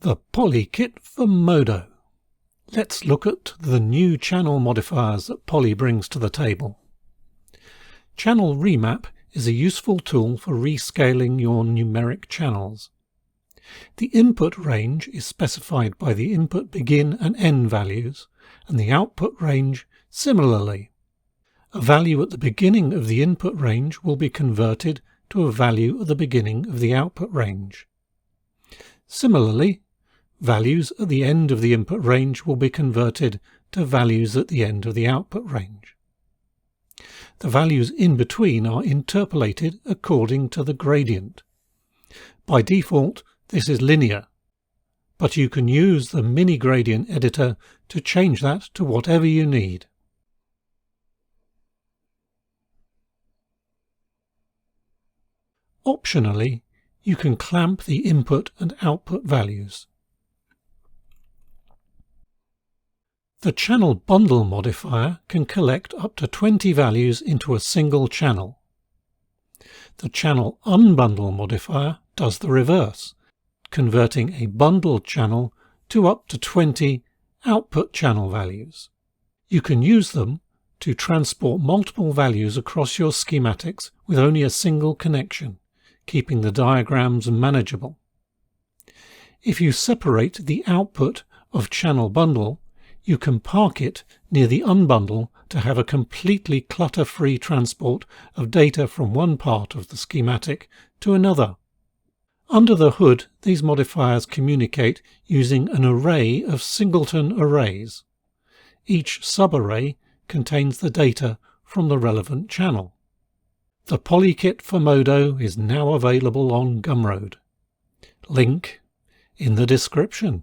The Poly Kit for MODO. Let's look at the new channel modifiers that Poly brings to the table. ChannelRemap is a useful tool for rescaling your numeric channels. The input range is specified by the input begin and end values, and the output range similarly. A value at the beginning of the input range will be converted to a value at the beginning of the output range. Similarly, values at the end of the input range will be converted to values at the end of the output range. The values in between are interpolated according to the gradient. By default, this is linear, but you can use the mini gradient editor to change that to whatever you need. Optionally, you can clamp the input and output values. The ChannelBundle modifier can collect up to 20 values into a single channel. The ChannelUnbundle modifier does the reverse, converting a bundled channel to up to 20 output channel values. You can use them to transport multiple values across your schematics with only a single connection, keeping the diagrams manageable. If you separate the output of ChannelBundle, you can park it near the Unbundle to have a completely clutter-free transport of data from one part of the schematic to another. Under the hood, these modifiers communicate using an array of singleton arrays. Each subarray contains the data from the relevant channel. The Poly Kit for MODO is now available on Gumroad. Link in the description.